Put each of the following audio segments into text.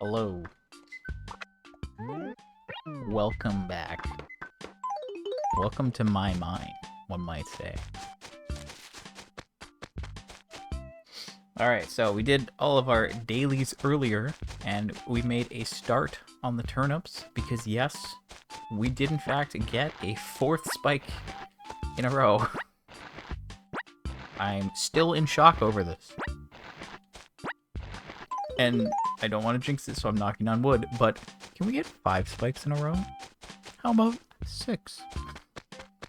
Hello. Welcome back. Welcome to my mind, one might say. Alright, so we did all of our dailies earlier, and we made a start on the turnips, because yes, we did in fact get a 4th spike in a row. I'm still in shock over this. And I don't want to jinx it, so I'm knocking on wood, but can we get 5 spikes in a row? How about 6?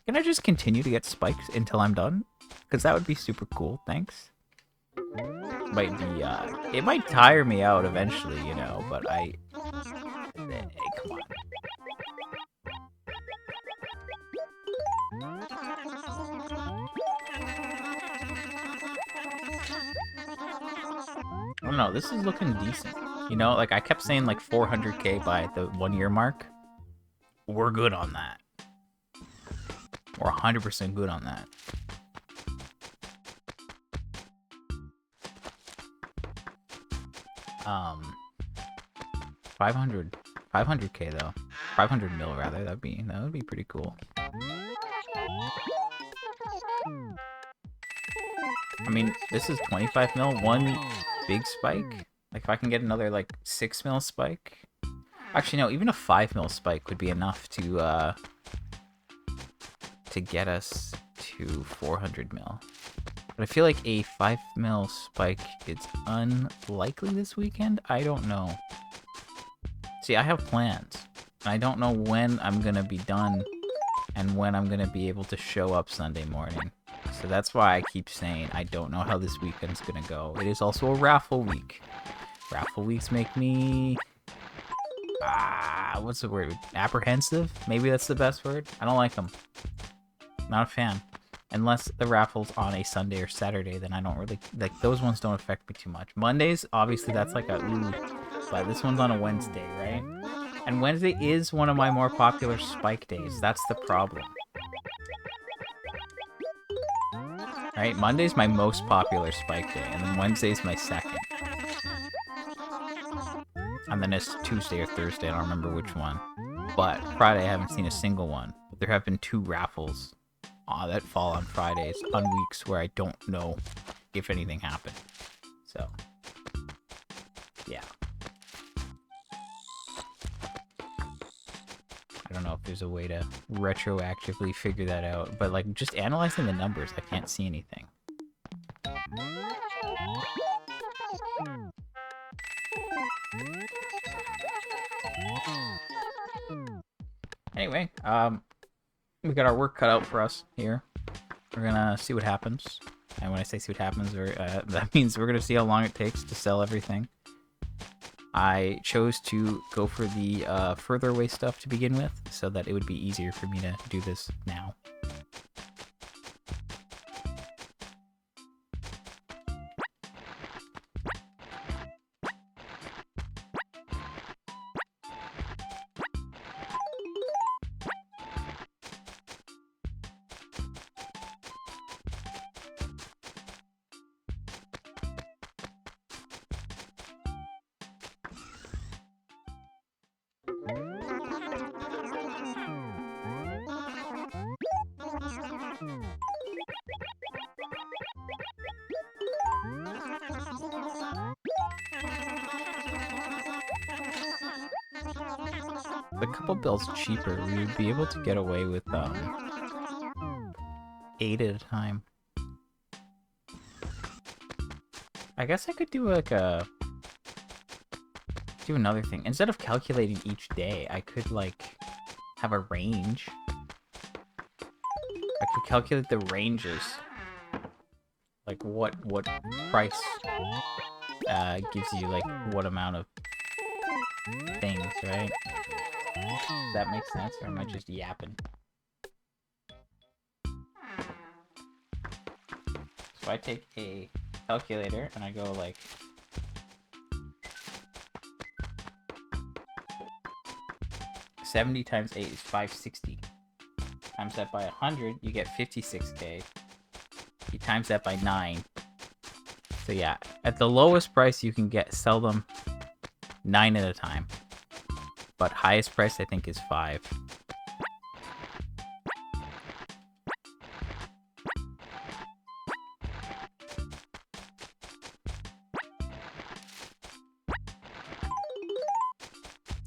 Can I just continue to get spikes until I'm done? Because that would be super cool, thanks. Might be, it might tire me out eventually, you know, but hey, come on. I don't know, this is looking decent. You know, like I kept saying like 400k by the 1 year mark. We're good on that. We're 100% good on that. Um, 500k though. 500 mil rather. That would be pretty cool. I mean, this is 25 mil, one big spike. Like if I can get another like 6 mil spike. Actually, no, even a 5 mil spike would be enough to get us to 400 mil. But I feel like a 5 mil spike is unlikely this weekend. I don't know. See, I have plans. And I don't know when I'm gonna be done and when I'm gonna be able to show up Sunday morning. So that's why I keep saying I don't know how this weekend's gonna go. It is also a raffle week. Raffle weeks make me... what's the word? Apprehensive? Maybe that's the best word? I don't like them. Not a fan. Unless the raffle's on a Sunday or Saturday, then I don't really... Like, those ones don't affect me too much. Mondays, obviously, that's like a ooh. But this one's on a Wednesday, right? And Wednesday is one of my more popular spike days. That's the problem. Right? Monday's my most popular spike day, and then Wednesday's my second. And then it's Tuesday or Thursday, I don't remember which one. But Friday, I haven't seen a single one. But there have been 2 raffles that fall on Fridays, on weeks where I don't know if anything happened. So, yeah. I don't know if there's a way to retroactively figure that out, but like just analyzing the numbers, I can't see anything. Anyway, we got our work cut out for us here. We're gonna see what happens. And when I say see what happens, that means we're gonna see how long it takes to sell everything. I chose to go for the further away stuff to begin with, so that it would be easier for me to do this now. The couple bills cheaper, we would be able to get away with 8 at a time. I guess I could do like do another thing. Instead of calculating each day, I could like have a range. I could calculate the ranges. Like what price gives you like what amount of things, right? Does that make sense, or am I just yapping? So I take a calculator and I go like 70 times 8 is 560. Times that by 100, you get 56k. You times that by 9. So yeah, at the lowest price you can sell them 9 at a time. But highest price I think is 5.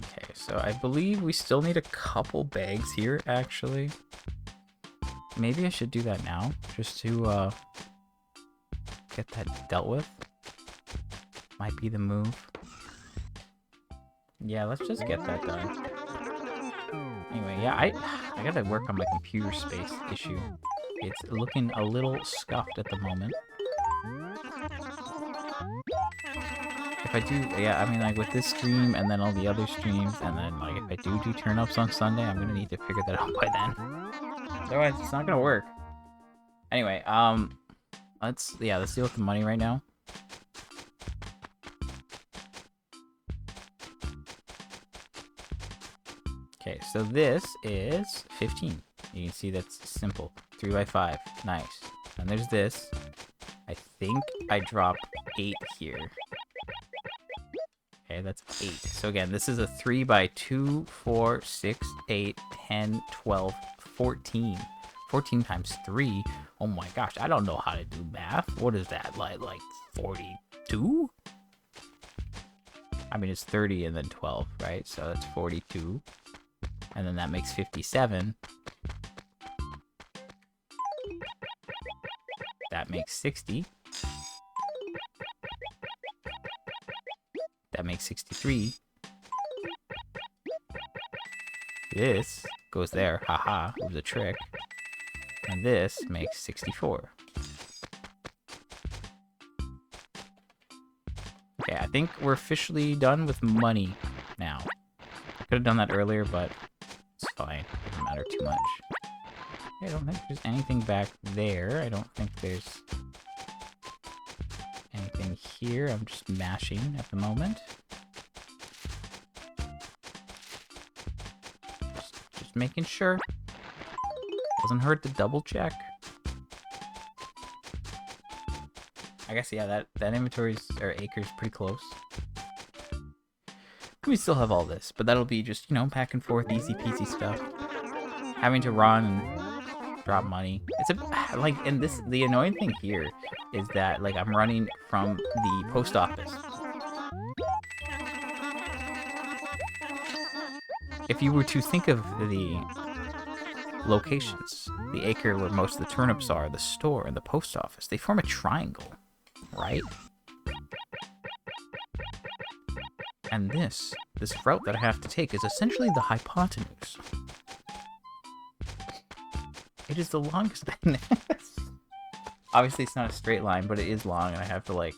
Okay, so I believe we still need a couple bags here, actually. Maybe I should do that now, just to get that dealt with. Might be the move. Yeah, let's just get that done. Anyway, yeah, I gotta work on my computer space issue. It's looking a little scuffed at the moment. If I do, yeah, I mean, like, with this stream and then all the other streams, and then, like, if I do turn-ups on Sunday, I'm gonna need to figure that out by then. Otherwise, it's not gonna work. Anyway, let's deal with the money right now. Okay, so this is 15. You can see that's simple. 3 by 5. Nice. And there's this. I think I drop 8 here. Okay, that's 8. So again, this is a 3 by 2, 4, 6, 8, 10, 12, 14. 14 times 3? Oh my gosh, I don't know how to do math. What is that, like 42? I mean, it's 30 and then 12, right? So that's 42. And then that makes 57. That makes 60. That makes 63. This goes there. Haha, it was a trick. And this makes 64. Okay, I think we're officially done with money now. I could have done that earlier, but it's fine. It doesn't matter too much. Okay, I don't think there's anything back there. I don't think there's anything here. I'm just mashing at the moment. Just making sure. Doesn't hurt to double check. I guess, yeah, that inventory's, or acre's pretty close. We still have all this, but that'll be just, you know, back and forth, easy peasy stuff. Having to run and drop money. It's a, like, and this, the annoying thing here is that, like, I'm running from the post office. If you were to think of the locations, the acre where most of the turnips are, the store, and the post office, they form a triangle, right? And this route that I have to take is essentially the hypotenuse. It is the longest thing. Obviously, it's not a straight line, but it is long, and I have to, like,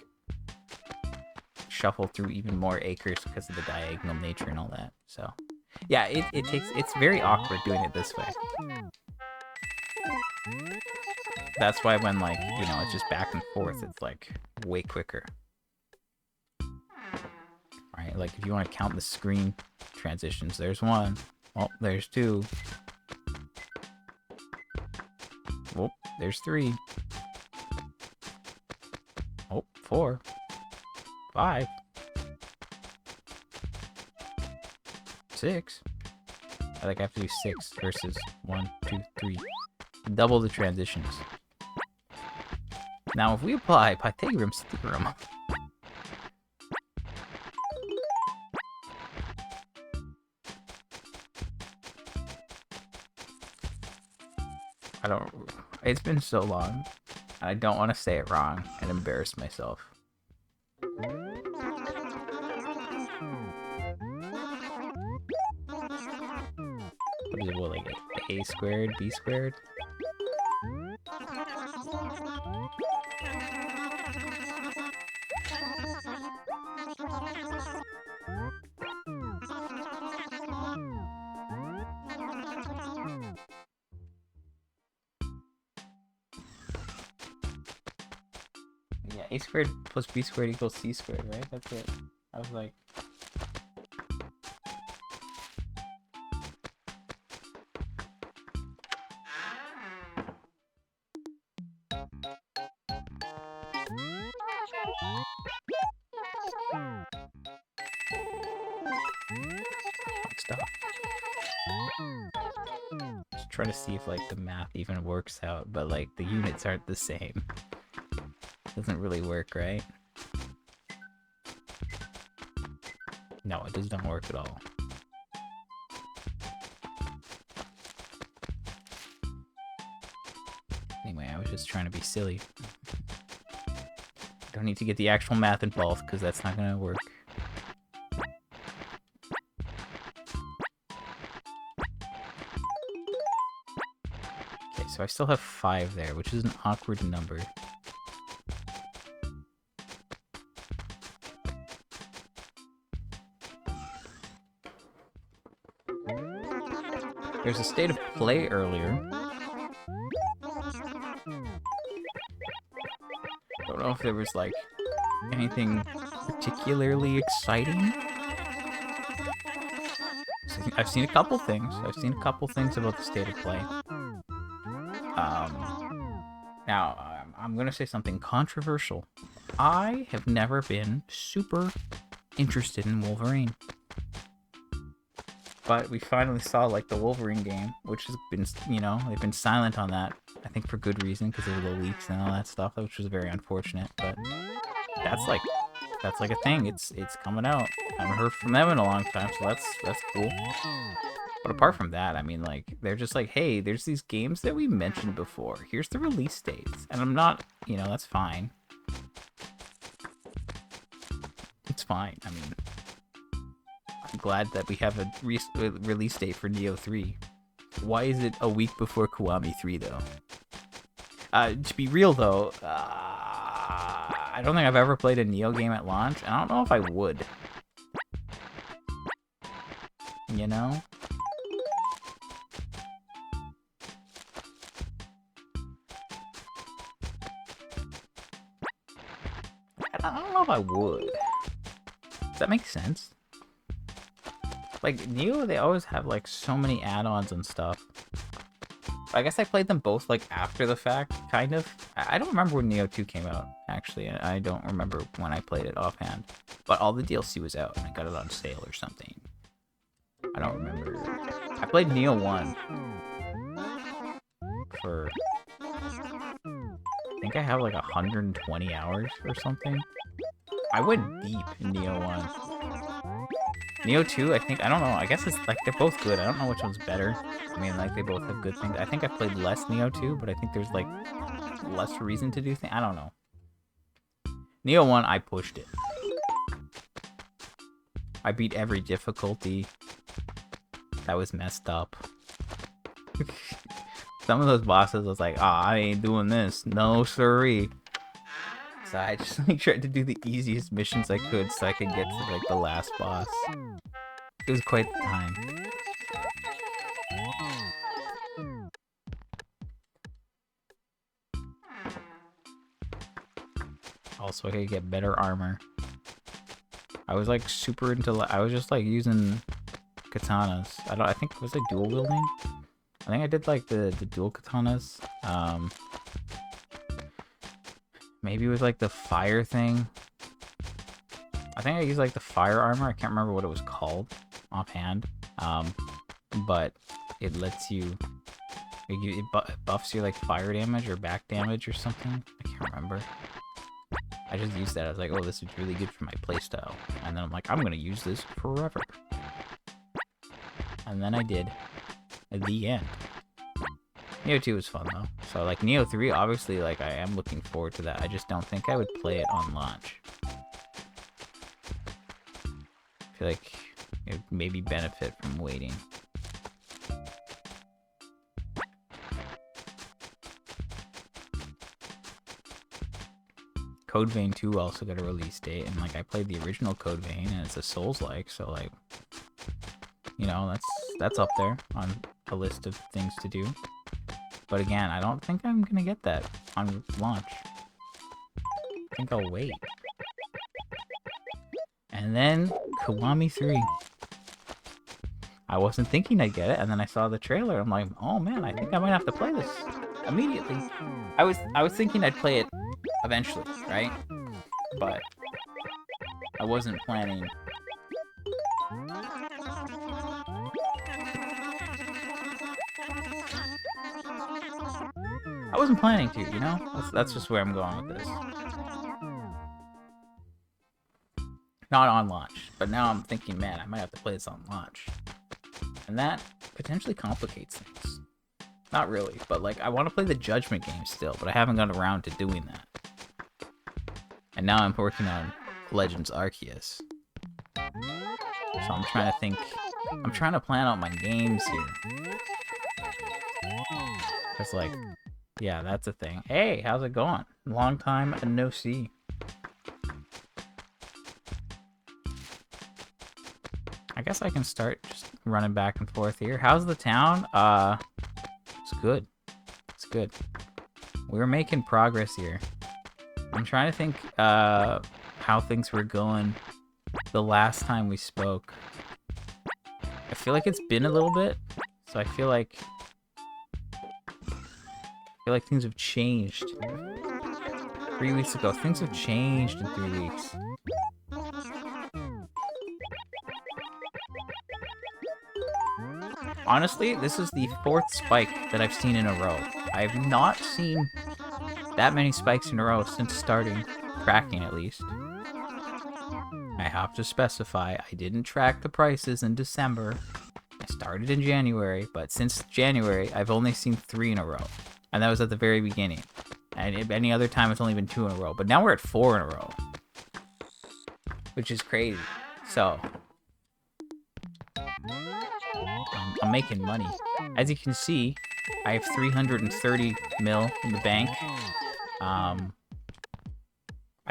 shuffle through even more acres because of the diagonal nature and all that. So, yeah, it's very awkward doing it this way. That's why when, like, you know, it's just back and forth, it's, like, way quicker. Right? Like, if you want to count the screen transitions, there's 1. Oh, there's 2. Oh, there's 3. Oh, 4. 5. 6. I think I have to do 6 versus 1, 2, 3. Double the transitions. Now, if we apply Pythagorean's theorem, it's been so long, and I don't want to say it wrong and embarrass myself. What is it, what, like a squared, b squared? Yeah, a squared plus b squared equals c squared, right? That's it. I was like... Stop. Just try to see if, like, the math even works out, but, like, the units aren't the same. Doesn't really work, right? No, it does not work at all. Anyway, I was just trying to be silly. Don't need to get the actual math involved, because that's not gonna work. Okay, so I still have 5 there, which is an awkward number. There's a state of play earlier. Don't know if there was, like, anything particularly exciting. I've seen a couple things. I've seen a couple things about the state of play. Now, I'm gonna say something controversial. I have never been super interested in Wolverine. But we finally saw, like, the Wolverine game, which has been, you know, they've been silent on that. I think for good reason, because of the leaks and all that stuff, which was very unfortunate. But that's like a thing. It's coming out. I haven't heard from them in a long time, so that's cool. But apart from that, I mean, like, they're just like, hey, there's these games that we mentioned before. Here's the release dates, and I'm not, you know, that's fine. It's fine. I mean, I'm glad that we have a release date for Neo 3. Why is it a week before Kiwami 3, though? To be real, though, I don't think I've ever played a Neo game at launch, and I don't know if I would. You know? I don't know if I would. Does that make sense? Like, Neo, they always have, like, so many add-ons and stuff. I guess I played them both, like, after the fact, kind of. I don't remember when Neo 2 came out, actually. I don't remember when I played it offhand. But all the DLC was out, and I got it on sale or something. I don't remember. I played Neo 1 for... I think I have, like, 120 hours or something. I went deep in Neo 1. Neo 2, I think, I don't know, I guess it's, like, they're both good. I don't know which one's better. I mean, like, they both have good things. I think I played less Neo 2, but I think there's, like, less reason to do things. I don't know. Neo 1, I pushed it. I beat every difficulty. That was messed up. Some of those bosses, I was like, I ain't doing this. No siree. So I just, like, tried to do the easiest missions I could so I could get to, like, the last boss. It was quite the time. Also, I could get better armor. I was, like, super into... I was just, like, using katanas. I think, was it dual wielding? I think I did, like, the dual katanas. Maybe it was, like, the fire thing. I think I used, like, the fire armor. I can't remember what it was called offhand. But it lets you... It buffs your, like, fire damage or back damage or something. I can't remember. I just used that. I was like, oh, this is really good for my playstyle. And then I'm like, I'm gonna use this forever. And then I did. At the end. Neo 2 was fun, though. So, like, Neo 3, obviously, like, I am looking forward to that. I just don't think I would play it on launch. I feel like it would maybe benefit from waiting. Code Vein 2 also got a release date, and, like, I played the original Code Vein, and it's a Souls-like, so, like, you know, that's up there on a list of things to do. But again, I don't think I'm gonna get that on launch. I think I'll wait. And then Kiwami 3. I wasn't thinking I'd get it, and then I saw the trailer. I'm like, oh man, I think I might have to play this immediately. I was thinking I'd play it eventually, right? But I wasn't planning. I wasn't planning to, you know? That's just where I'm going with this. Not on launch, but now I'm thinking, man, I might have to play this on launch. And that potentially complicates things. Not really, but like, I want to play the Judgment game still, but I haven't gotten around to doing that. And now I'm working on Legends Arceus. So I'm trying to think, I'm trying to plan out my games here. It's like, yeah, that's a thing. Hey, how's it going? Long time and no see. I guess I can start just running back and forth here. How's the town? It's good. It's good. We're making progress here. I'm trying to think how things were going the last time we spoke. I feel like it's been a little bit, so I feel like things have changed. 3 weeks ago, things have changed in 3 weeks. Honestly, this is the 4th spike that I've seen in a row. I have not seen that many spikes in a row since starting tracking, at least. I have to specify, I didn't track the prices in December. I started in January, but since January, I've only seen 3 in a row. And that was at the very beginning. And any other time, it's only been 2 in a row. But now we're at 4 in a row. Which is crazy. So, I'm making money. As you can see, I have 330 mil in the bank. I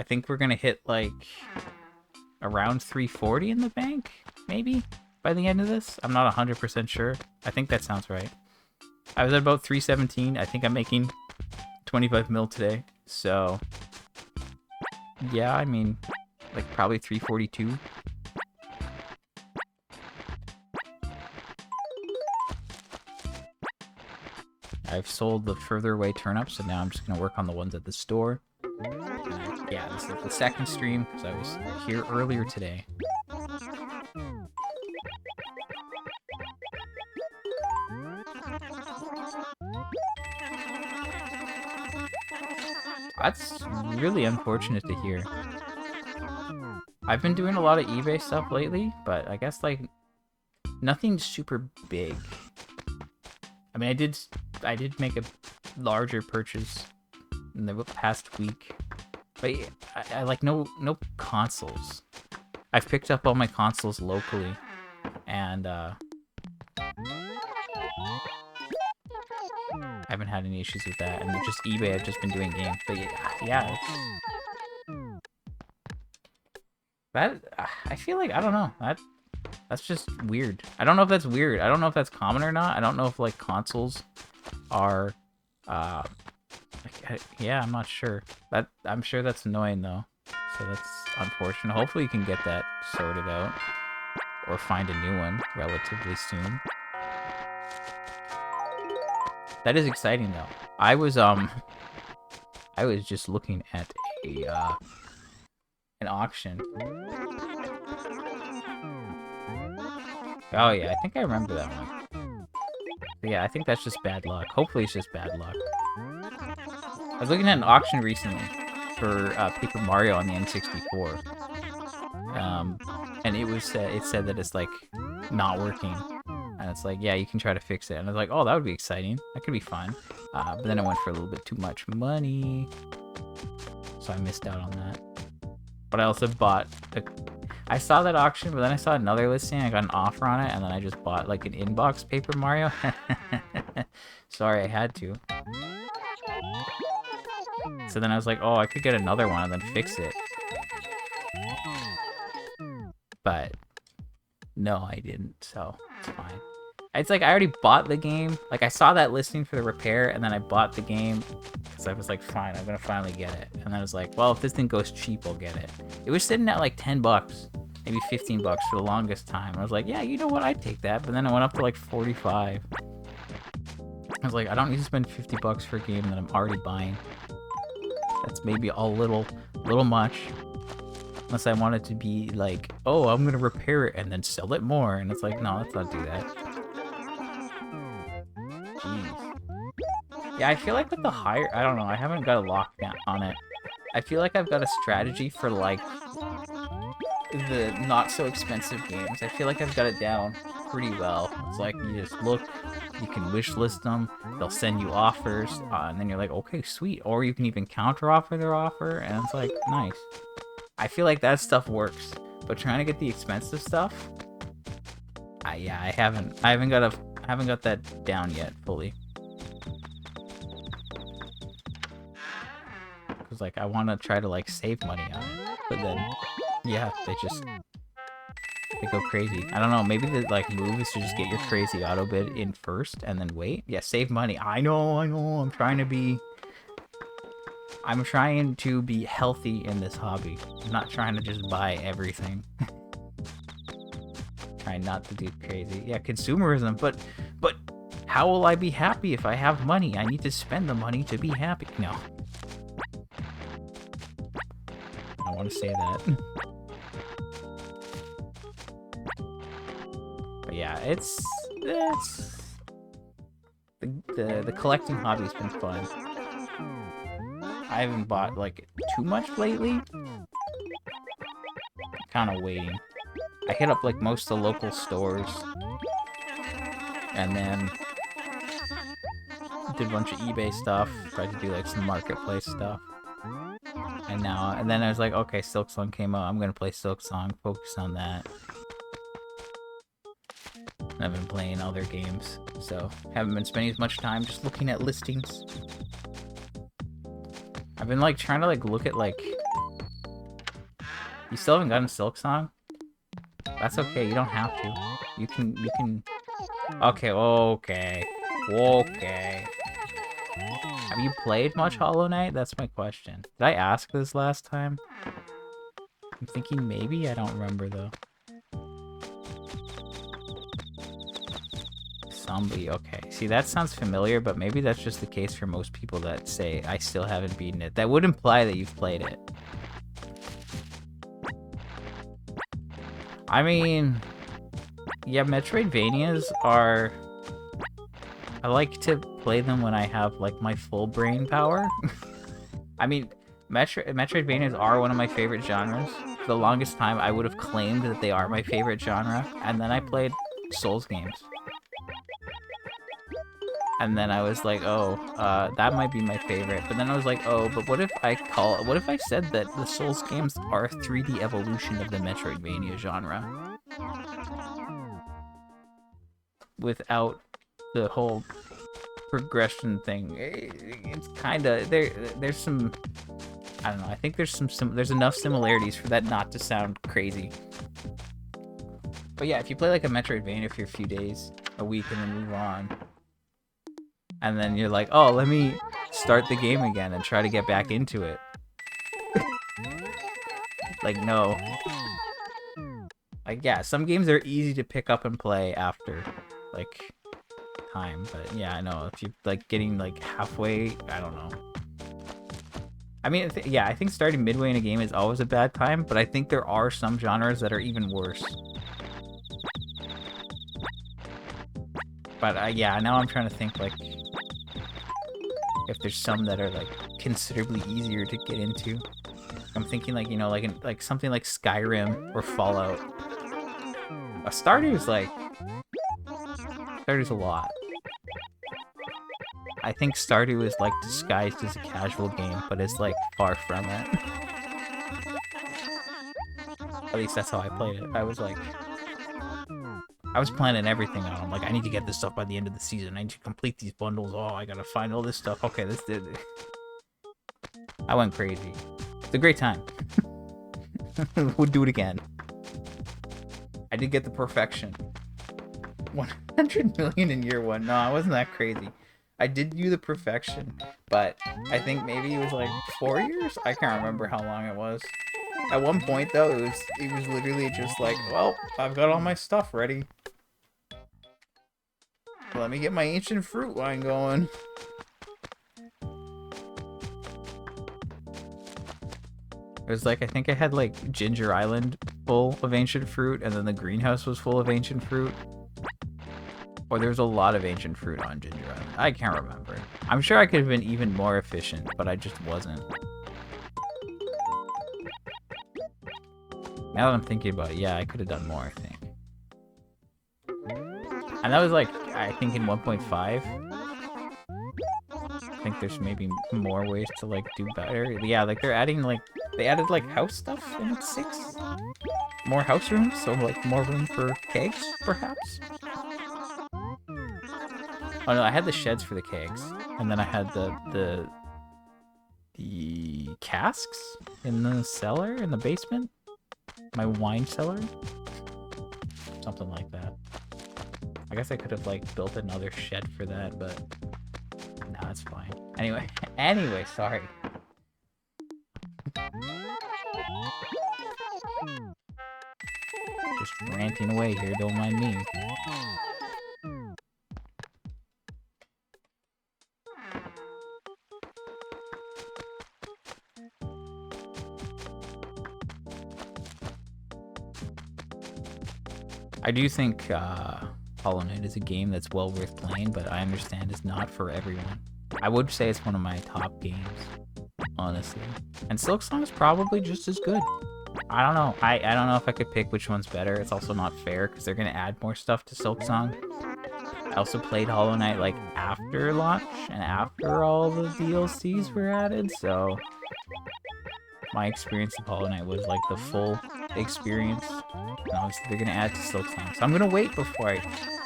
think we're gonna hit like around 340 in the bank, maybe, by the end of this. I'm not 100% sure. I think that sounds right. I was at about 317. I think I'm making 25 mil today. So, yeah, I mean, like probably 342. I've sold the further away turnips, so now I'm just going to work on the ones at the store. Yeah, this is the second stream, because I was here earlier today. That's really unfortunate to hear. I've been doing a lot of eBay stuff lately, but I guess, like, nothing super big. I mean, I did make a larger purchase in the past week, but I like no consoles. I've picked up all my consoles locally, and I haven't had any issues with that. And just eBay, I've just been doing games, but yeah, that I feel like, I don't know, that's just weird. I don't know if that's weird. I don't know if that's common or not. I don't know if like consoles are yeah, I'm not sure. I'm sure that's annoying though. So that's unfortunate. Hopefully you can get that sorted out or find a new one relatively soon. That is exciting though. I was just looking at an auction. Oh yeah, I think I remember that one. But yeah, I think that's just bad luck. Hopefully it's just bad luck. I was looking at an auction recently for Paper Mario on the N64. And it said that it's like not working. And it's like, yeah, you can try to fix it. And I was like, oh, that would be exciting. That could be fun. But then I went for a little bit too much money. So I missed out on that. But I also bought I saw that auction, but then I saw another listing. I got an offer on it, and then I just bought like an inbox Paper Mario. Sorry, I had to. So then I was like, oh, I could get another one and then fix it. But no, I didn't, so it's fine. It's like I already bought the game. Like I saw that listing for the repair, and then I bought the game because I was like, fine, I'm gonna finally get it. And then I was like, well, if this thing goes cheap, I'll get it. It was sitting at like $10, maybe $15 for the longest time. I was like, yeah, you know what, I'd take that. But then it went up to like 45. I was like, I don't need to spend $50 for a game that I'm already buying. That's maybe a little much. Unless I want it to be like, oh, I'm gonna repair it and then sell it more. And it's like, no, let's not do that. Jeez. Yeah, I feel like with the higher, I don't know, I haven't got a lockdown on it. I feel like I've got a strategy for like the not so expensive games. I feel like I've got it down pretty well. It's like you just look, you can wish list them, they'll send you offers, and then you're like, okay, sweet. Or you can even counter offer their offer, and it's like, nice. I feel like that stuff works, but trying to get the expensive stuff, yeah, I haven't got that down yet fully. Cause like I want to try to like save money on it, but then yeah, they go crazy. I don't know, maybe the like move is to just get your crazy auto bid in first and then wait. Yeah, save money. I know. I'm trying to be healthy in this hobby. I'm not trying to just buy everything. Trying not to do crazy. Yeah, consumerism, but how will I be happy if I have money? I need to spend the money to be happy. No. I want to say that. But yeah, it's the collecting hobby's been fun. I haven't bought like too much lately. Kind of waiting. I hit up like most of the local stores, and then did a bunch of eBay stuff. Tried to do like some marketplace stuff, and then I was like, okay, Silksong came out. I'm gonna play Silksong. Focus on that. And I've been playing other games, so haven't been spending as much time just looking at listings. I've been like trying to like look at like. You still haven't gotten Silksong? That's okay. You don't have to. You can. Okay. Have you played much Hollow Knight? That's my question. Did I ask this last time? I'm thinking maybe. I don't remember though. Zombie. Okay. See, that sounds familiar, but maybe that's just the case for most people that say I still haven't beaten it. That would imply that you've played it. I mean, yeah, Metroidvanias are... I like to play them when I have, like, my full brain power. I mean, Metroidvanias are one of my favorite genres. For the longest time, I would have claimed that they are my favorite genre, and then I played Souls games. And then I was like, oh, that might be my favorite. But then I was like, oh, but what if I said that the Souls games are a 3D evolution of the Metroidvania genre? Without the whole progression thing. It's kind of, there's some, I don't know, I think there's there's enough similarities for that not to sound crazy. But yeah, if you play like a Metroidvania for a few days, a week, and then move on, and then you're like, oh, let me start the game again and try to get back into it. Like, no. Like, yeah, some games are easy to pick up and play after, like, time. But yeah, I know, if you're, like, getting, like, halfway, I don't know. I mean, yeah, I think starting midway in a game is always a bad time, but I think there are some genres that are even worse. But, yeah, now I'm trying to think, like, if there's some that are, like, considerably easier to get into. I'm thinking, like, you know, like something like Skyrim or Fallout. Stardew's a lot. I think Stardew is, like, disguised as a casual game, but it's, like, far from it. At least that's how I played it. I was planning everything out. I'm like, I need to get this stuff by the end of the season. I need to complete these bundles. Oh, I gotta find all this stuff. Okay, this did it. I went crazy. It's a great time. We'll do it again. I did get the perfection. 100 million in year one. No, I wasn't that crazy. I did do the perfection, but I think maybe it was like 4 years. I can't remember how long it was. At one point though, it was literally just like, well, I've got all my stuff ready. Let me get my ancient fruit line going. It was like, I think I had like Ginger Island full of ancient fruit, and then the greenhouse was full of ancient fruit. Or there was a lot of ancient fruit on Ginger Island. I can't remember. I'm sure I could have been even more efficient, but I just wasn't. Now that I'm thinking about it, yeah, I could have done more, I think. And that was like, I think in 1.5. I think there's maybe more ways to like do better. Yeah, like they're adding like, they added like house stuff in 6. More house rooms, so like more room for kegs, perhaps? Oh no, I had the sheds for the kegs, and then I had the casks in the cellar, in the basement? My wine cellar? Something like that. I guess I could have like built another shed for that, but no, it's fine. Anyway, sorry. Just ranting away here, don't mind me. I do think Hollow Knight is a game that's well worth playing, but I understand it's not for everyone. I would say it's one of my top games, honestly. And Silksong is probably just as good. I don't know. I don't know if I could pick which one's better. It's also not fair because they're going to add more stuff to Silksong. I also played Hollow Knight like after launch and after all the DLCs were added, so my experience of Hollow Knight was like the full experience. And obviously they're going to add to Silksong, so I'm going to wait before I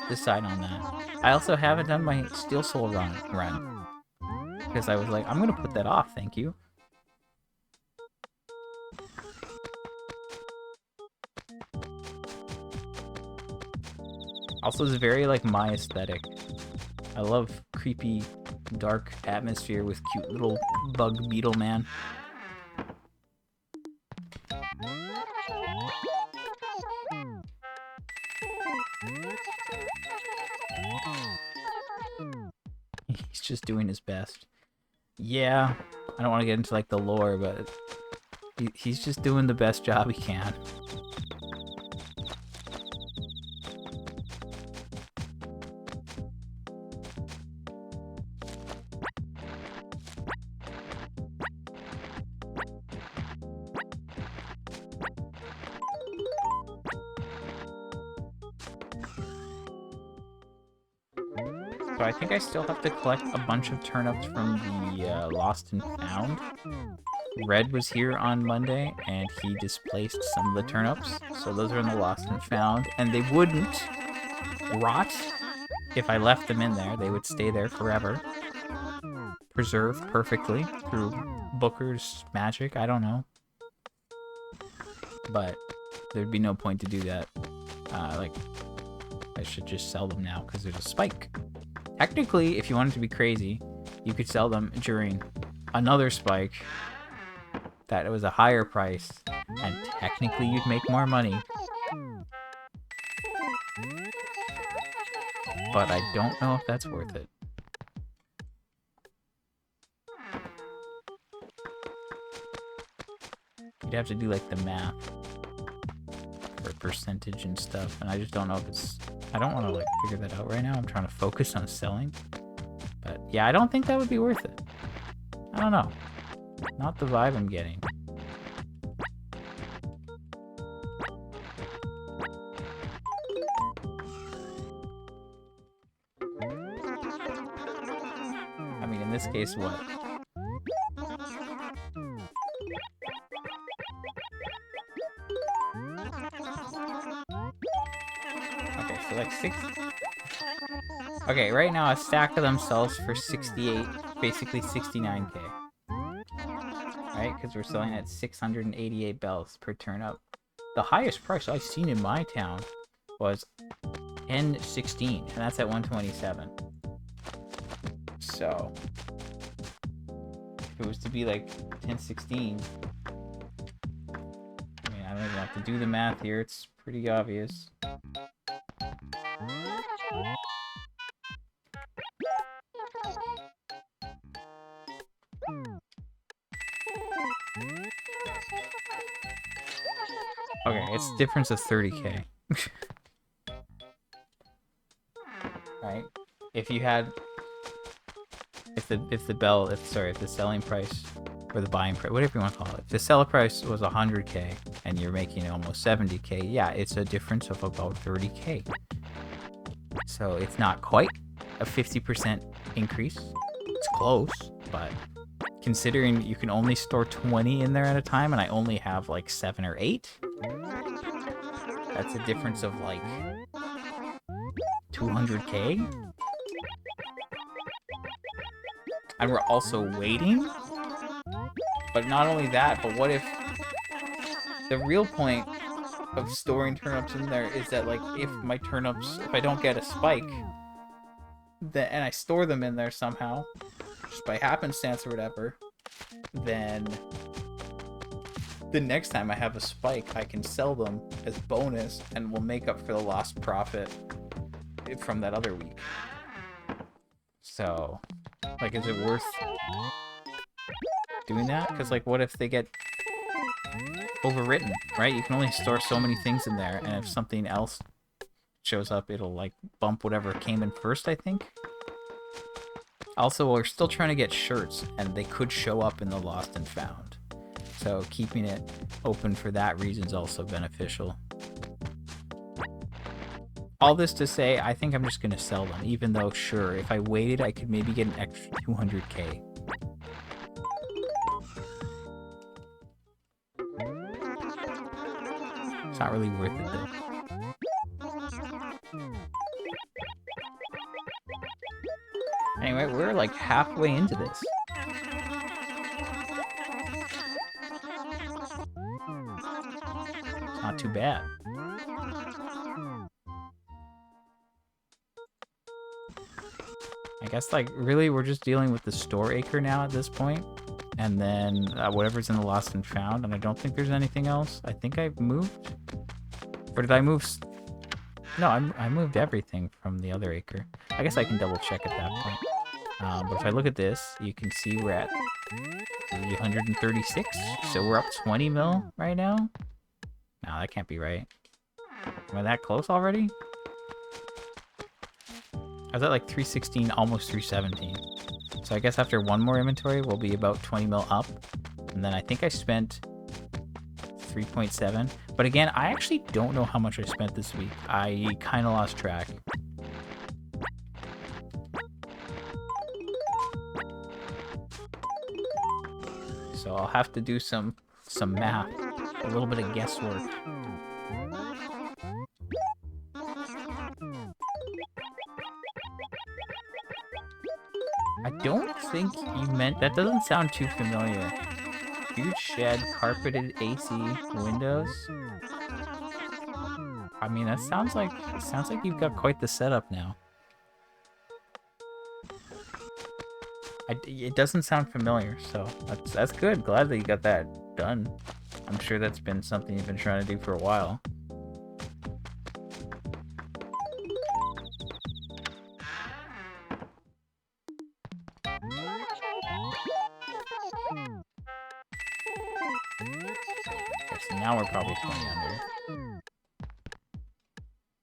decide on that. I also haven't done my Steel Soul run because I was like, I'm going to put that off, thank you. Also, it's very like my aesthetic. I love creepy, dark atmosphere with cute little bug beetle man. He's just doing his best. Yeah, I don't want to get into like the lore, but he's just doing the best job he can. So I think I still have to collect a bunch of turnips from the Lost and Found. Red was here on Monday, and he displaced some of the turnips. So those are in the Lost and Found, and they wouldn't rot if I left them in there. They would stay there forever. Preserved perfectly through Booker's magic, I don't know. But there'd be no point to do that. Like, I should just sell them now because there's a spike. Technically, if you wanted to be crazy, you could sell them during another spike that was a higher price, and technically you'd make more money. But I don't know if that's worth it. You'd have to do like the math for percentage and stuff, and I just don't know if it's... I don't want to like figure that out right now. I'm trying to focus on selling. But yeah, I don't think that would be worth it. I don't know. Not the vibe I'm getting. I mean, in this case, what? Okay, so like 6... Okay, right now a stack of them sells for 68, basically 69k. Right, because we're selling at 688 bells per turnip. The highest price I've seen in my town was 1016, and that's at 127. So if it was to be like 1016, I mean, I don't even have to do the math here. It's pretty obvious. Okay, it's a difference of 30k. Right? If you had, if the selling price or the buying price, whatever you want to call it, if the seller price was 100k and you're making almost 70k, yeah, it's a difference of about 30k. So it's not quite a 50% increase. It's close, but considering you can only store 20 in there at a time and I only have like 7 or 8, that's a difference of like 200k. And we're also waiting. But not only that, but what if the real point of storing turnips in there is that, like, if I don't get a spike, and I store them in there somehow, just by happenstance or whatever, then the next time I have a spike, I can sell them as bonus and will make up for the lost profit from that other week. So, like, is it worth doing that? Because, like, what if they get overwritten, right? You can only store so many things in there, and if something else shows up, it'll, like, bump whatever came in first, I think. Also, we're still trying to get shirts, and they could show up in the lost and found. So keeping it open for that reason is also beneficial. All this to say, I think I'm just going to sell them, even though, sure, if I waited, I could maybe get an extra 200k. It's not really worth it, though. Anyway, we're like halfway into this. It's not too bad. I guess, like, really, we're just dealing with the store acre now at this point. And then whatever's in the lost and found. And I don't think there's anything else. I think I've moved. Or did I move? No, I moved everything from the other acre. I guess I can double check at that point. But if I look at this, you can see we're at 336. So we're up 20 mil right now. No, that can't be right. Am I that close already? I was at like 316, almost 317. So I guess after one more inventory, we'll be about 20 mil up. And then I think I spent 3.7. But again, I actually don't know how much I spent this week. I kind of lost track. So I'll have to do some math, a little bit of guesswork. I don't think you meant, that doesn't sound too familiar. Huge shed, carpeted AC windows. I mean, it sounds like you've got quite the setup now. It doesn't sound familiar, so that's good. Glad that you got that done. I'm sure that's been something you've been trying to do for a while. So now we're probably 20 under.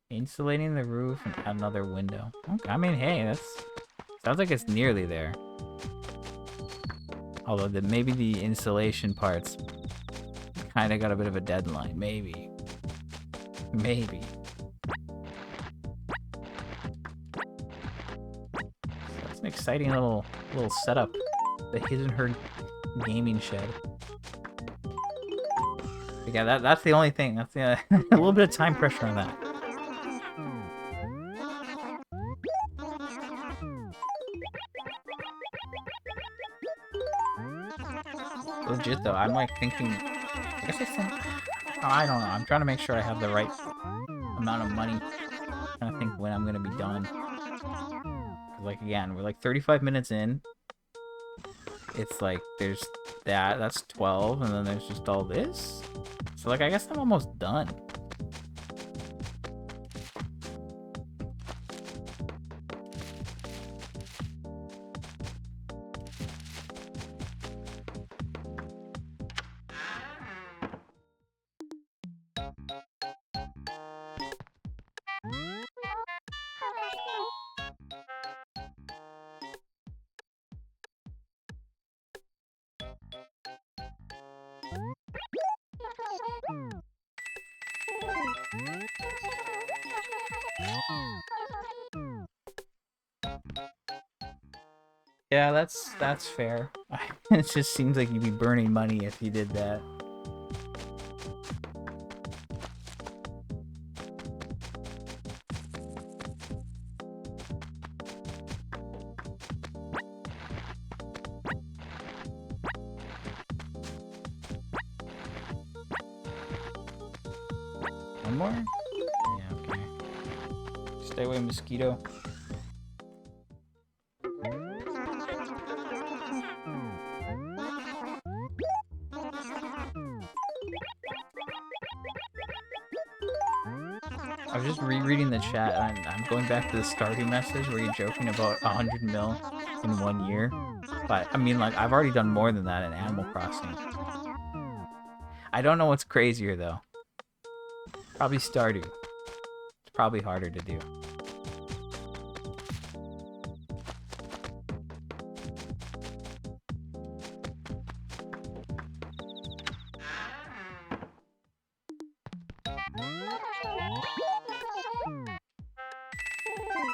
Insulating the roof and add another window. Okay, I mean, hey, that's sounds like it's nearly there. Although maybe the insulation parts kind of got a bit of a deadline. Maybe. Maybe. So it's an exciting little setup. The Hidden Herd gaming shed. Yeah, that's the only thing. That's a little bit of time pressure on that. Legit though, I'm like thinking, I guess I don't know, I'm trying to make sure I have the right amount of money trying to think when I'm gonna be done. 'Cause, like, again, we're like 35 minutes in. It's like there's that's 12, and then there's just all this. So like I guess I'm almost done. Yeah, that's fair. It just seems like you'd be burning money if you did that. One more? Yeah, okay. Stay away, mosquito. I was just rereading the chat, and I'm going back to the Stardew message where you're joking about 100 mil in 1 year. But, I mean, like, I've already done more than that in Animal Crossing. I don't know what's crazier, though. Probably Stardew. It's probably harder to do.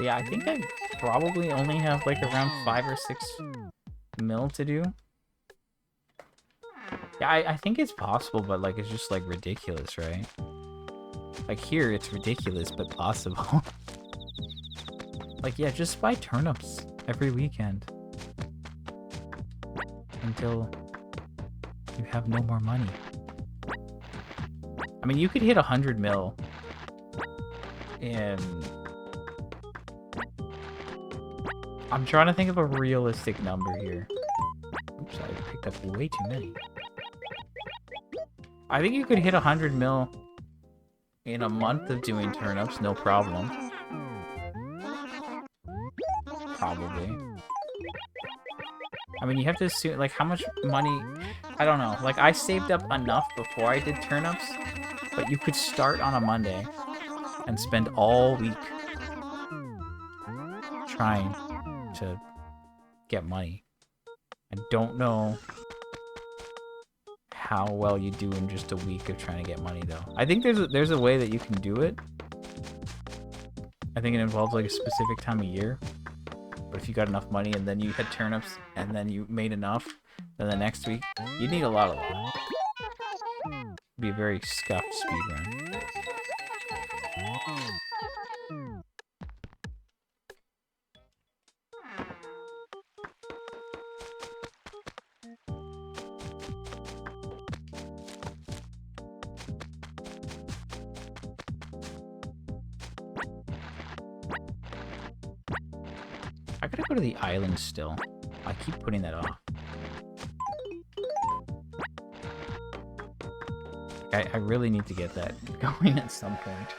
Yeah, I think I probably only have like around 5 or 6 mil to do. Yeah, I think it's possible, but like it's just like ridiculous, right? Like here, it's ridiculous, but possible. Like, yeah, just buy turnips every weekend until you have no more money. I mean, you could hit 100 mil in... I'm trying to think of a realistic number here. Oops, I picked up way too many. I think you could hit 100 mil in a month of doing turnips, no problem. Probably. I mean, you have to assume, like, how much money... I don't know. Like, I saved up enough before I did turnips, but you could start on a Monday and spend all week trying to get money. I don't know how well you do in just a week of trying to get money, though. I think there's a way that you can do it. I think it involves like a specific time of year. But if you got enough money and then you had turnips and then you made enough, then the next week you need a lot of luck. It'd be a very scuffed speedrun. I gotta go to the island still. I keep putting that off. I really need to get that going at some point.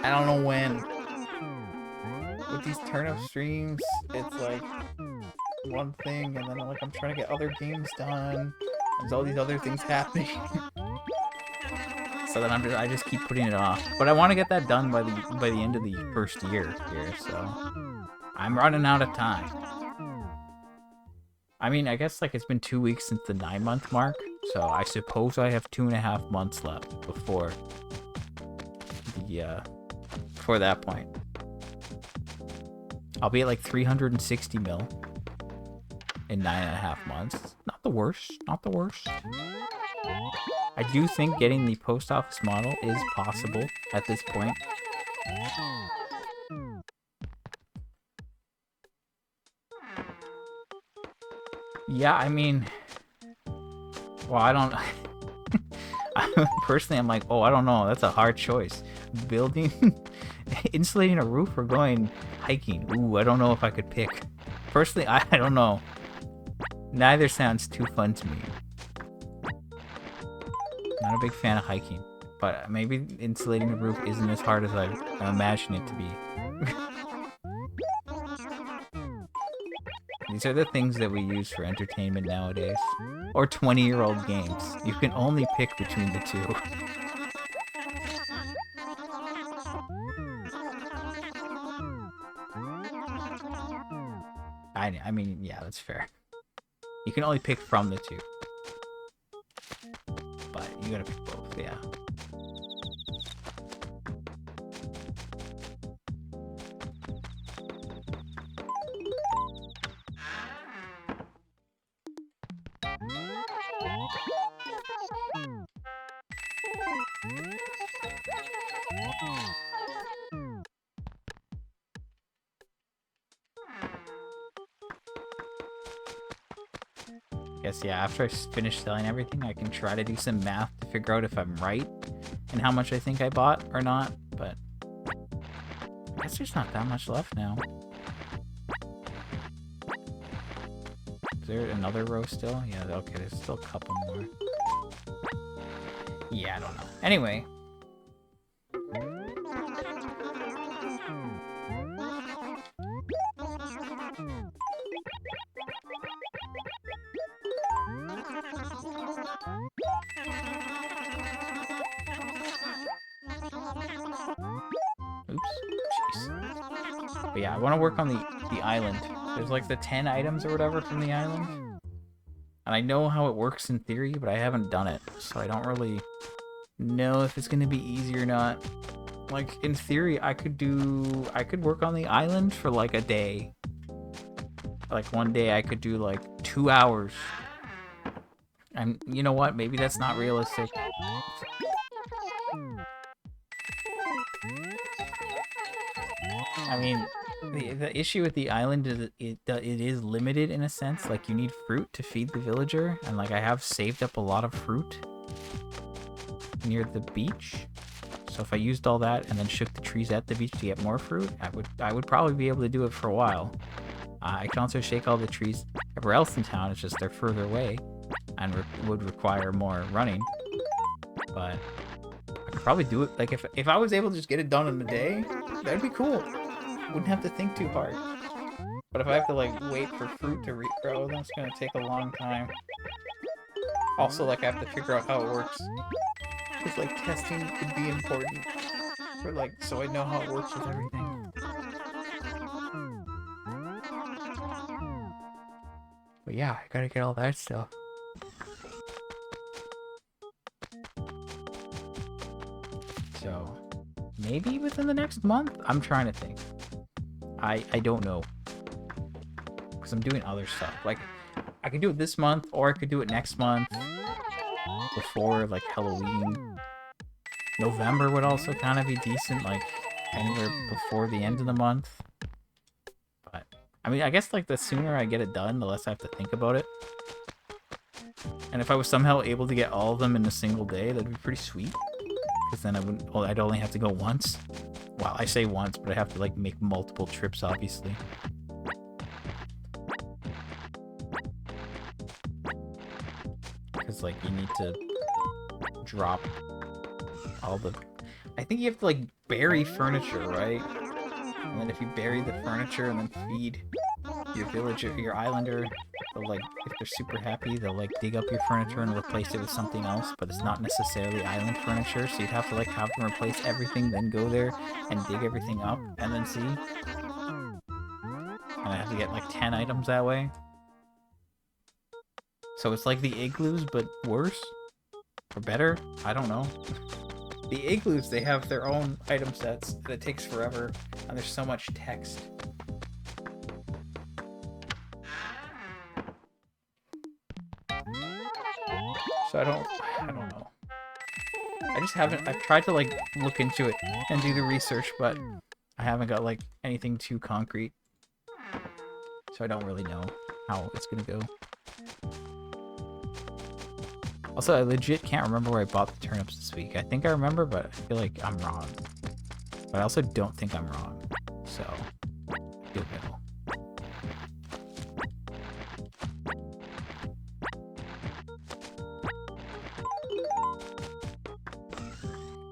I don't know when. With these turnip streams, it's like one thing, and then like I'm trying to get other games done. There's all these other things happening. So then I just keep putting it off. But I want to get that done by the end of the first year here, so I'm running out of time. I mean, I guess like it's been 2 weeks since the 9-month mark, so I suppose I have 2.5 months left before that point. I'll be at like 360 mil in 9.5 months. Not the worst. Not the worst. I do think getting the post office model is possible at this point. Yeah, I mean, well, I don't... Personally, I'm like, oh, I don't know. That's a hard choice. Building Insulating a roof or going hiking? Ooh, I don't know if I could pick. Personally, I don't know. Neither sounds too fun to me. Not a big fan of hiking, but maybe insulating a roof isn't as hard as I imagine it to be. These are the things that we use for entertainment nowadays. Or 20-year-old games. You can only pick between the two. I mean, yeah, that's fair. You can only pick from the two. But you gotta pick both, yeah. Guess, yeah, after I finish selling everything, I can try to do some math to figure out if I'm right and how much I think I bought or not, but I guess there's not that much left now. Is there another row still? Yeah, okay, there's still a couple more. Yeah, I don't know. Anyway. But yeah, I want to work on the island. There's like the 10 items or whatever from the island. And I know how it works in theory, but I haven't done it. So I don't really know if it's going to be easy or not. Like, in theory, I could work on the island for like a day. Like, one day I could do like 2 hours. And you know what? Maybe that's not realistic. I mean, the issue with the island is it is limited in a sense. Like, you need fruit to feed the villager, and like I have saved up a lot of fruit near the beach. So if I used all that and then shook the trees at the beach to get more fruit, I would probably be able to do it for a while. I can also shake all the trees everywhere else in town. It's just they're further away and would require more running. But I could probably do it. Like, if I was able to just get it done in a day, that'd be cool. Wouldn't have to think too hard. But if I have to like wait for fruit to regrow, that's gonna take a long time. Also, like, I have to figure out how it works. Because like testing could be important for like, so I know how it works with everything. But yeah, I gotta get all that stuff. So maybe within the next month? I'm trying to think. I don't know. Because I'm doing other stuff. Like, I could do it this month, or I could do it next month. Before, like, Halloween. November would also kind of be decent, like, anywhere before the end of the month. But, I mean, I guess, like, the sooner I get it done, the less I have to think about it. And if I was somehow able to get all of them in a single day, that'd be pretty sweet. Because then I'd only have to go once. Well, I say once, but I have to, like, make multiple trips, obviously. Because, like, you need to drop all the... I think you have to, like, bury furniture, right? And then if you bury the furniture and then feed your villager, your islander, they'll, like, if they're super happy, they'll, like, dig up your furniture and replace it with something else, but it's not necessarily island furniture, so you'd have to, like, have them replace everything, then go there and dig everything up, and then see. And I have to get, like, 10 items that way. So it's like the igloos, but worse? Or better? I don't know. The igloos, they have their own item sets, and it takes forever, and there's so much text. So I don't know. I just haven't, I've tried to, like, look into it and do the research, but I haven't got, like, anything too concrete. So I don't really know how it's gonna go. Also, I legit can't remember where I bought the turnips this week. I think I remember, but I feel like I'm wrong. But I also don't think I'm wrong. So, you'll know.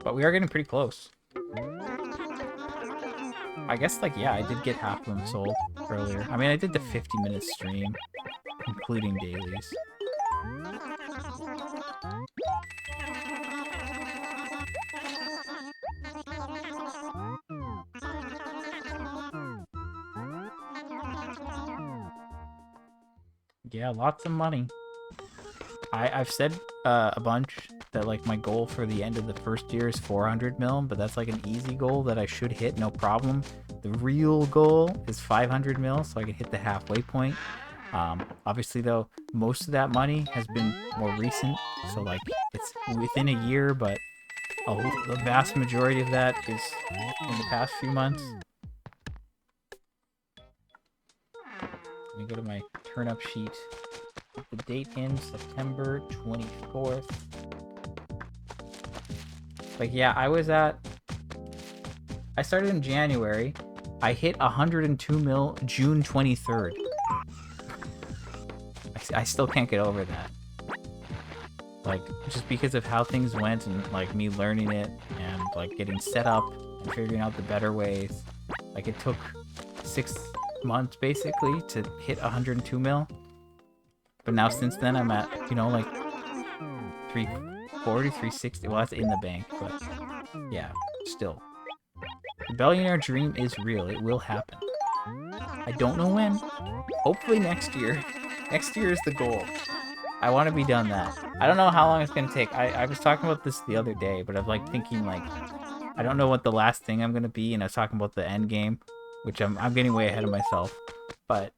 But we are getting pretty close. I guess, like, yeah, I did get half of them sold earlier. I mean, I did the 50-minute stream, including dailies. Yeah, lots of money. I've said a bunch that, like, my goal for the end of the first year is 400 mil, but that's like an easy goal that I should hit, no problem. The real goal is 500 mil, so I can hit the halfway point. Obviously, though, most of that money has been more recent, so, like, it's within a year, but the vast majority of that is in the past few months. Let me go to my turn-up sheet. The date ends September 24th. Like, yeah, I started in January. I hit 102 mil June 23rd. I still can't get over that. Like, just because of how things went and, like, me learning it and, like, getting set up and figuring out the better ways. Like, it took 6 months, basically, to hit 102 mil. But now, since then, I'm at, you know, like, 340, 360. Well, that's in the bank, but yeah, still. The billionaire dream is real. It will happen. I don't know when. Hopefully next year. Next year is the goal. I want to be done that. I don't know how long it's going to take. I was talking about this the other day, but I'm, like, thinking, like, I don't know what the last thing I'm going to be, and I was talking about the end game, which I'm getting way ahead of myself. But,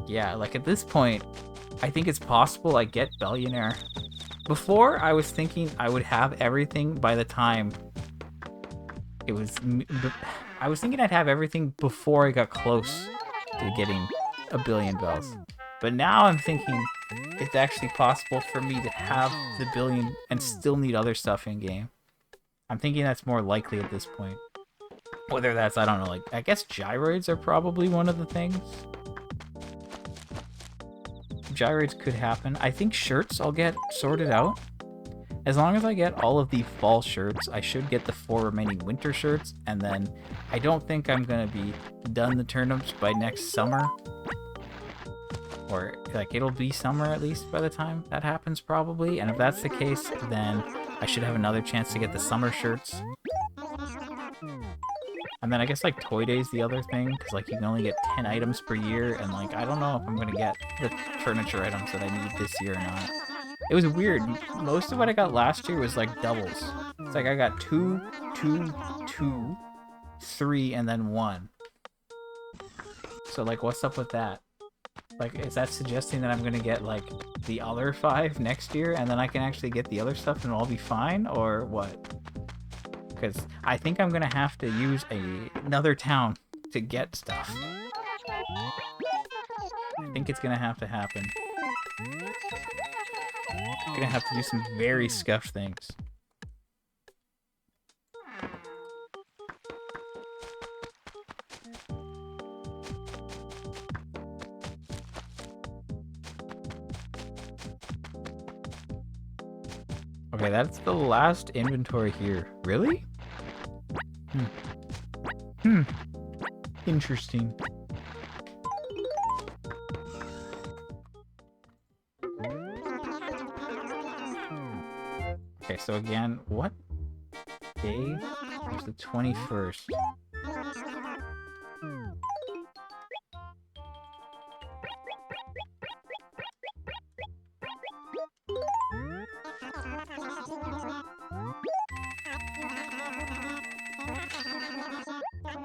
yeah, like, at this point, I think it's possible I get billionaire. Before, I was thinking I would have everything by the time it was... I was thinking I'd have everything before I got close to getting a billion bells. But now I'm thinking it's actually possible for me to have the billion and still need other stuff in-game. I'm thinking that's more likely at this point. Whether that's, I don't know, like, I guess gyroids are probably one of the things. Gyroids could happen. I think shirts I'll get sorted out. As long as I get all of the fall shirts, I should get the 4 remaining winter shirts, and then I don't think I'm gonna be done the turnips by next summer. Or, like, it'll be summer at least by the time that happens, probably. And if that's the case, then I should have another chance to get the summer shirts. And then I guess, like, Toy Day's the other thing, because, like, you can only get 10 items per year, and, like, I don't know if I'm gonna get the furniture items that I need this year or not. It was weird. Most of what I got last year was, like, doubles. It's like I got 2, 2, 2, 3, and then 1. So, like, what's up with that? Like, is that suggesting that I'm gonna get, like, the other 5 next year, and then I can actually get the other stuff and it'll all be fine, or what? Because I think I'm gonna have to use another town to get stuff. I think it's gonna have to happen. I'm gonna have to do some very scuffed things. Okay, that's the last inventory here. Really? Interesting. Okay, so again, what day? It's the 21st.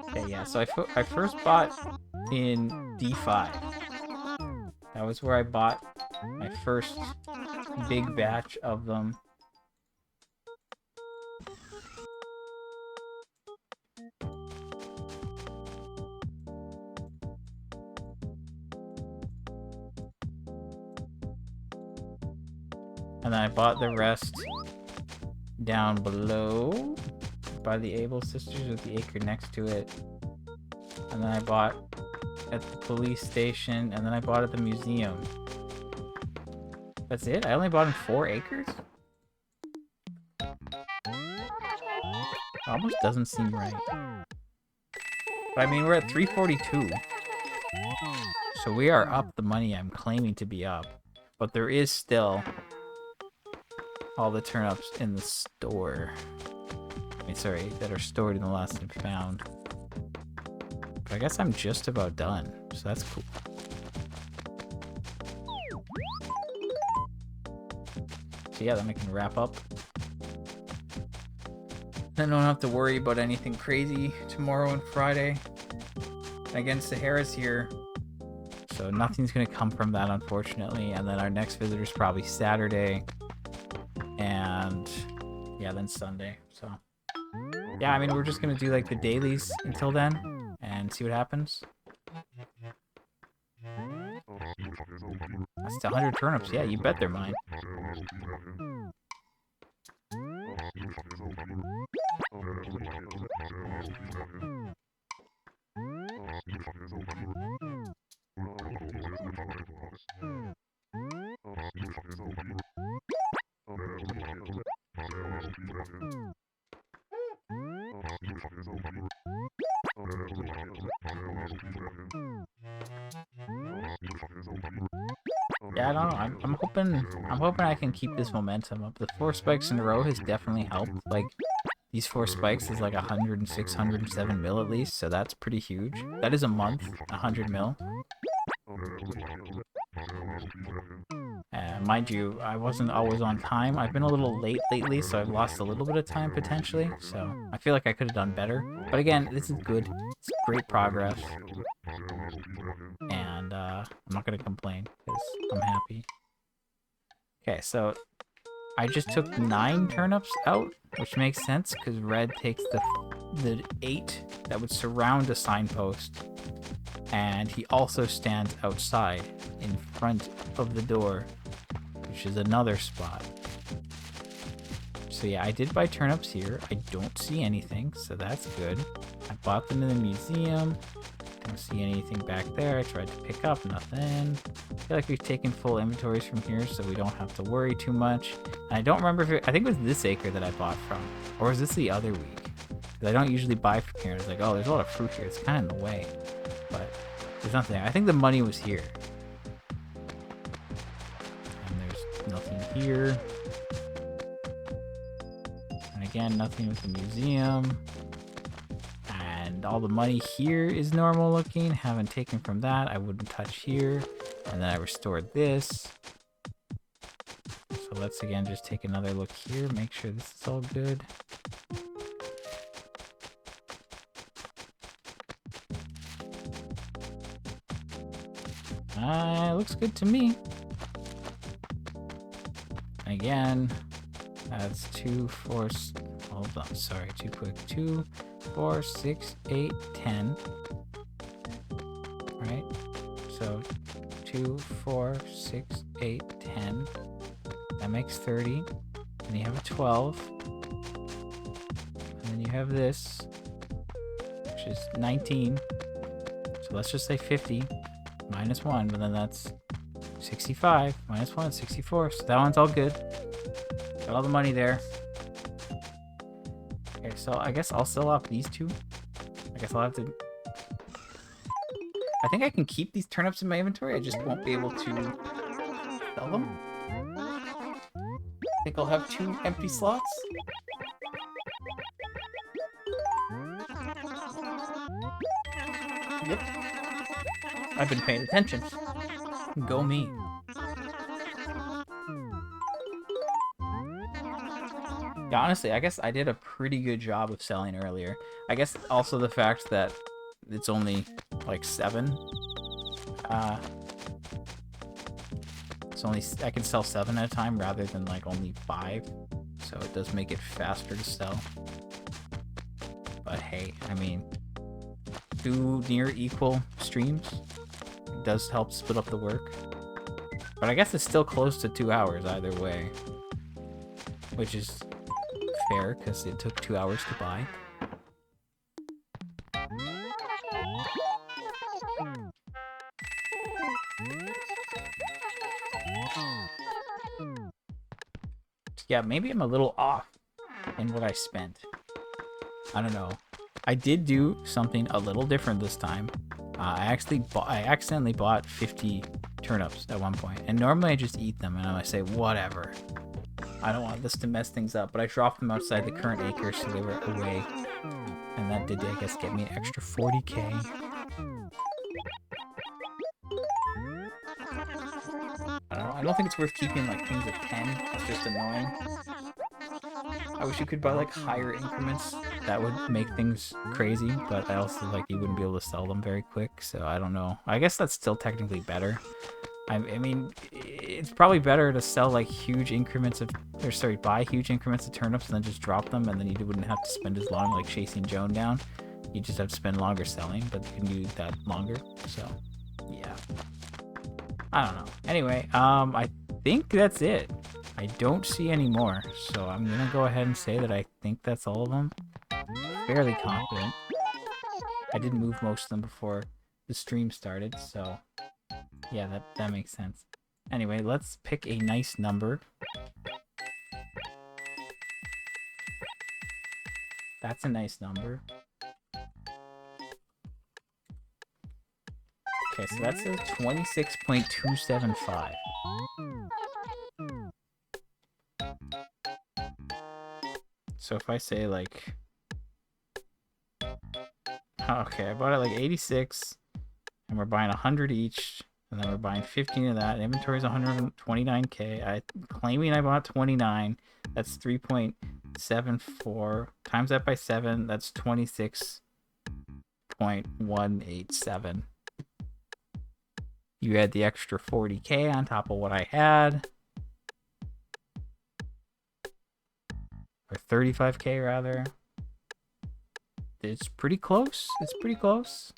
Okay, yeah, so I first bought in D5. That was where I bought my first big batch of them. And then I bought the rest down below. by the Able Sisters with the acre next to it. And then I bought at the police station, and then I bought at the museum. That's it? I only bought in 4 acres? Almost doesn't seem right. But I mean, we're at 342. So we are up the money I'm claiming to be up. But there is still all the turnips in the store. I mean, sorry, that are stored in the Lost and Found. But I guess I'm just about done, so that's cool. So yeah, then I can wrap up. Then I don't have to worry about anything crazy tomorrow and Friday. And again, Sahara's here, so nothing's gonna come from that, unfortunately. And then our next visitor's probably Saturday. And yeah, then Sunday. So yeah, I mean, we're just gonna do like the dailies until then and see what happens. That's 100 turnips. Yeah, you bet they're mine. Yeah, I don't know. I'm hoping I can keep this momentum up. The 4 spikes in a row has definitely helped. Like, these 4 spikes is like 106, 107 mil at least, so that's pretty huge. That is a month, 100 mil. Mind you, I wasn't always on time. I've been a little late lately, so I've lost a little bit of time potentially. So I feel like I could have done better. But again, this is good. It's great progress. And I'm not going to complain because I'm happy. Okay, so I just took 9 turnips out, which makes sense because red takes the 8 that would surround a signpost. And he also stands outside in front of the door, which is another spot. So yeah, I did buy turnips here. I don't see anything, so that's good. I bought them in the museum. Don't see anything back there. I tried to pick up, nothing. I feel like we've taken full inventories from here, so we don't have to worry too much. And I don't remember if I think it was this acre that I bought from, or was this the other week? Because I don't usually buy from here. It's like, oh, there's a lot of fruit here. It's kind of in the way, but there's nothing. I think the money was here. And there's nothing here. And again, nothing with the museum. And all the money here is normal looking. Haven't taken from that. I wouldn't touch here. And then I restored this. So let's again just take another look here. Make sure this is all good. Looks good to me. Again, that's 2, 4, hold on, sorry, too quick. 2, 4, 6, 8, 10. Right? So 2, 4, 6, 8, 10. That makes 30. And you have a 12. And then you have this, which is 19. So let's just say 50. Minus 1, but then that's 65. Minus 1, 64. So that one's all good. Got all the money there. Okay, so I guess I'll sell off these 2. I guess I'll have to... I think I can keep these turnips in my inventory. I just won't be able to sell them. I think I'll have 2 empty slots. Yep. I've been paying attention. Go me. Yeah, honestly, I guess I did a pretty good job of selling earlier. I guess also the fact that it's only like 7. It's only, I can sell 7 at a time rather than like only 5. So it does make it faster to sell. But hey, I mean, 2 near equal streams does help split up the work. But I guess it's still close to 2 hours either way, which is fair because it took 2 hours to buy. Yeah, maybe I'm a little off in what I spent. I don't know. I did do something a little different this time. I accidentally bought 50 turnips at one point, and normally I just eat them and I say whatever. I don't want this to mess things up, but I dropped them outside the current acre so they were away, and that did, I guess, get me an extra 40k. I don't think it's worth keeping like things at 10. It's just annoying. I wish you could buy like higher increments. That would make things crazy, but I also like you wouldn't be able to sell them very quick. So I don't know. I guess that's still technically better. I mean, it's probably better to sell like huge increments of, or sorry, buy huge increments of turnips and then just drop them, and then you wouldn't have to spend as long like chasing Joan down. You just have to spend longer selling, but you can do that longer. So yeah. I don't know. Anyway, I think that's it. I don't see any more, so I'm gonna go ahead and say that I think that's all of them. Fairly confident. I did move most of them before the stream started, so yeah, that makes sense. Anyway, let's pick a nice number. That's a nice number. Okay, so that says 26.275. So if I say like, okay, I bought it like 86, and we're buying 100 each, and then we're buying 15 of that. Inventory is 129k. Claiming I bought 29. That's 3.74 times that by 7. That's 26.187. You add the extra 40k on top of what I had. Or 35k rather. It's pretty close. It's pretty close.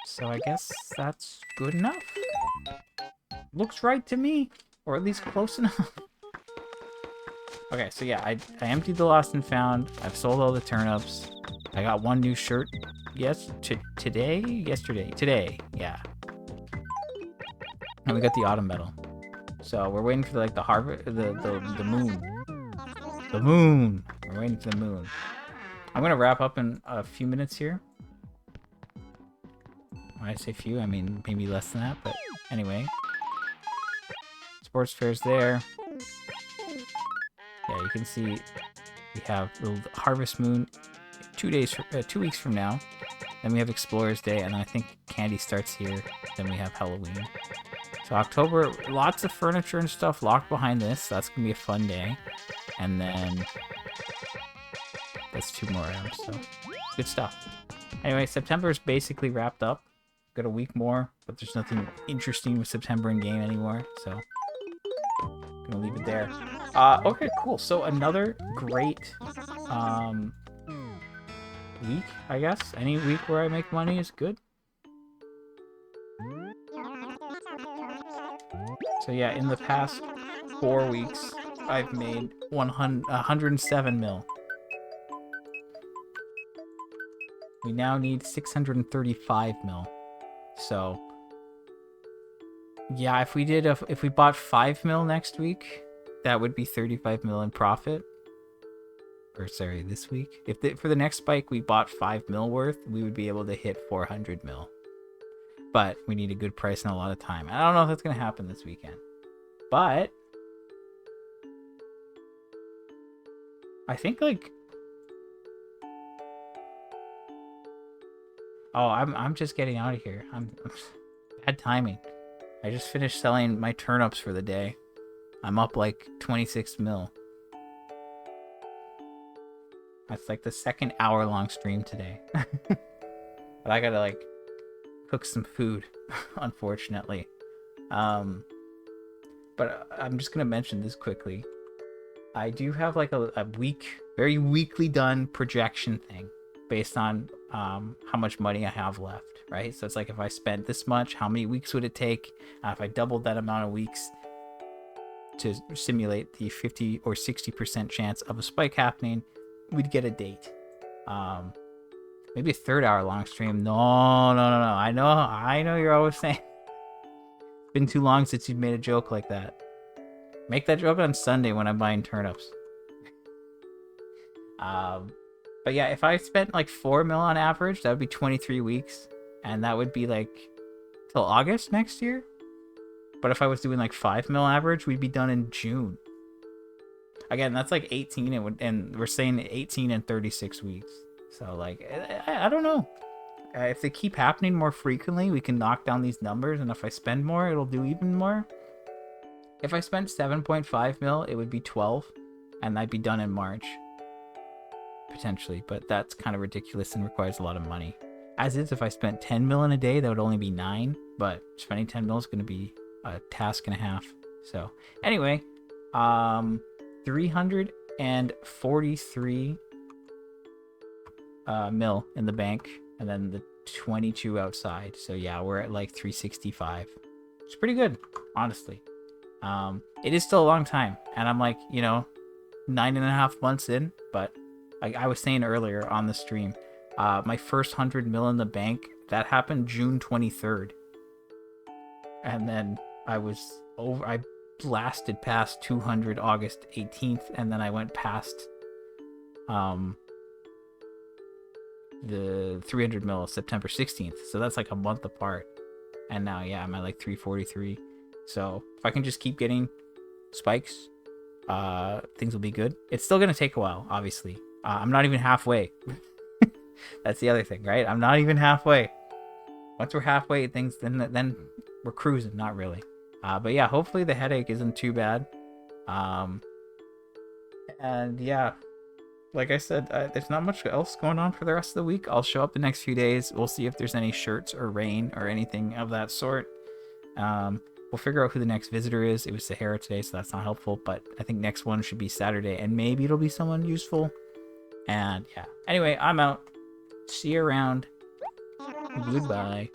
So I guess that's good enough. Looks right to me. Or at least close enough. Okay, so yeah, I emptied the lost and found. I've sold all the turnips. I got one new shirt. Today, yeah. And we got the autumn medal. So we're waiting for like the harvest, the moon. The moon. We're waiting for the moon. I'm gonna wrap up in a few minutes here. When I say few, I mean maybe less than that, but anyway. Sports fair's there. Yeah, you can see we have the harvest moon 2 weeks from now. Then we have Explorers Day, and then I think candy starts here. Then we have Halloween. So October, lots of furniture and stuff locked behind this. So that's gonna be a fun day. And then that's 2 more items. So good stuff. Anyway, September is basically wrapped up. Got a week more, but there's nothing interesting with September in game anymore. So gonna leave it there. Okay, cool. So another great week, I guess. Any week where I make money is good. So yeah, in the past 4 weeks, I've made 107 mil. We now need 635 mil. So yeah, if we bought 5 mil next week, that would be 35 mil in profit. Or sorry, this week. For the next spike we bought 5 mil worth, we would be able to hit 400 mil. But we need a good price and a lot of time. I don't know if that's gonna happen this weekend. But I think like, oh, I'm just getting out of here. I'm bad timing. I just finished selling my turnips for the day. I'm up like 26 mil. That's like the second hour-long stream today. But I gotta like cook some food, unfortunately. But I'm just gonna mention this quickly. I do have like a very weekly done projection thing based on how much money I have left, right? So it's like if I spent this much, how many weeks would it take? If I doubled that amount of weeks, to simulate the 50 or 60% chance of a spike happening, we'd get a date. Maybe a 3rd-hour long stream. No. I know you're always saying it's been too long since you've made a joke like that. Make that joke on Sunday when I'm buying turnips. But yeah, if I spent like 4 mil on average, that would be 23 weeks, and that would be like till August next year. But if I was doing like 5 mil average, we'd be done in June. Again, that's like 18, and we're saying 18 and 36 weeks. So like, I don't know. If they keep happening more frequently, we can knock down these numbers, and if I spend more, it'll do even more. If I spent 7.5 mil, it would be 12, and I'd be done in March. Potentially, but that's kind of ridiculous and requires a lot of money. As is, if I spent 10 mil in a day, that would only be 9, but spending 10 mil is going to be a task and a half. So anyway, 343 mil in the bank, and then the 22 outside. So yeah, we're at like 365. It's pretty good, honestly. It is still a long time, and I'm like, 9.5 months in, but like I was saying earlier on the stream, my first 100 mil in the bank, that happened June 23rd. And then I blasted past 200 August 18th, and then I went past the 300 mil September 16th. So that's like a month apart. And now, yeah, I'm at like 343. So if I can just keep getting spikes, things will be good. It's still going to take a while, obviously. I'm not even halfway. That's the other thing, right? I'm not even halfway. Once we're halfway, things then we're cruising. Not really. But yeah, hopefully the headache isn't too bad. And yeah, like I said, there's not much else going on for the rest of the week. I'll show up the next few days. We'll see if there's any shirts or rain or anything of that sort. We'll figure out who the next visitor is. It was Sahara today, so that's not helpful. But I think next one should be Saturday, and maybe it'll be someone useful. And yeah. Anyway, I'm out. See you around. Goodbye.